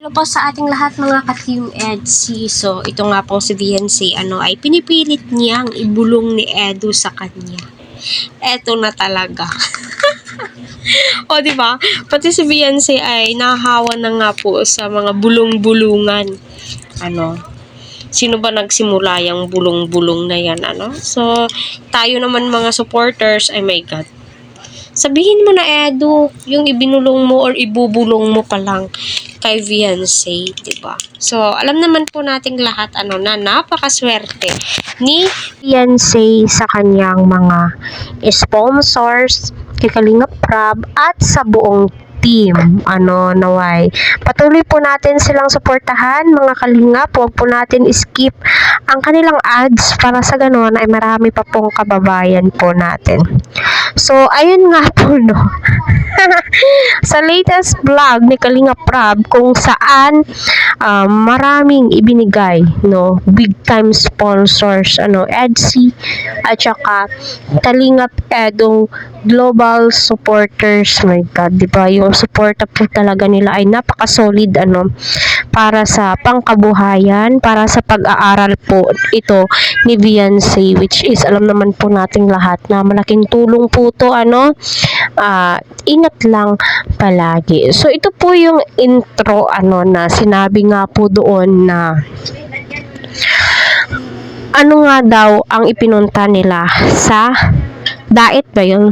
po sa ating lahat mga ka-Team Edsy. So, ito nga pong si Viancy, ay pinipilit niyang ibulong ni Edu sa kanya. Eto na talaga. O, di ba? Pati si Viancy ay nahahawa na nga po sa mga bulong-bulungan. Sino ba nagsimula yung bulong-bulong na yan, So, tayo naman mga supporters, ay my God. Sabihin mo na, Edu, yung ibinulong mo or ibubulong mo pa lang kay Viancy, diba? So, alam naman po nating lahat, na napakaswerte ni Viancy sa kanyang mga sponsors, kay Kalingap Prab, at sa buong team, naway. Patuloy po natin silang suportahan, mga kalingap. Huwag po natin skip ang kanilang ads para sa ganoon ay marami pa pong kababayan po natin. So, ayun nga po, sa latest vlog ni Kalingap Prab, kung saan maraming ibinigay, big time sponsors, Edsy, at saka Kalingap Edu global supporters, my God, diba? Yung suporta po talaga nila ay napaka-solid, para sa pangkabuhayan, para sa pag-aaral po ito ni Viancy, which is alam naman po nating lahat na malaking tulong po to, ingat lang palagi. So, ito po yung intro, na sinabi nga po doon na nga daw ang ipinunta nila sa diet ba yun?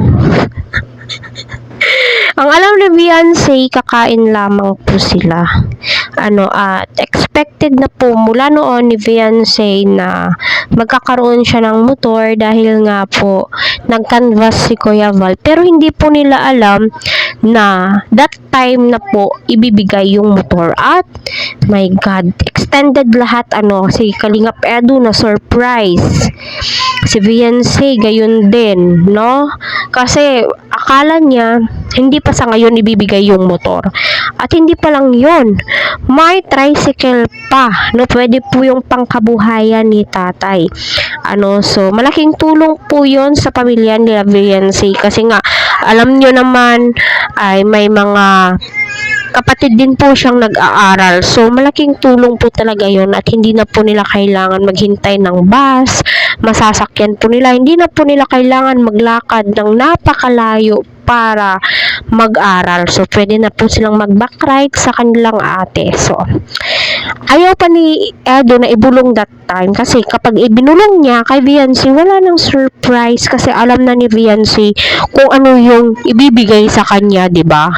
Ang alam ni Viancy, kakain lamang po sila. At expected na po mula noon ni Viancy na magkakaroon siya ng motor dahil nga po nag-canvas si Kuya Val. Pero hindi po nila alam na that time na po ibibigay yung motor. At my God, extended lahat, si Kalingap Edu na surprise. Si Viancy, gayon din, Kasi akala niya, hindi pa sa ngayon ibibigay yung motor. At hindi pa lang yun, may tricycle pa, pwede po yung pangkabuhayan ni tatay. So, malaking tulong po yun sa pamilya ni Viancy. Kasi nga, alam nyo naman, ay may mga kapatid din po siyang nag-aaral. So, malaking tulong po talaga yun at hindi na po nila kailangan maghintay ng bus, masasakyan po nila. Hindi na po nila kailangan maglakad ng napakalayo para mag-aral. So, pwede na po silang mag-back ride sa kanilang ate. So, ayaw pa ni Edu na ibulong that time kasi kapag ibinulong niya kay Viancy, wala nang surprise kasi alam na ni Viancy kung ano yung ibibigay sa kanya, 'di ba?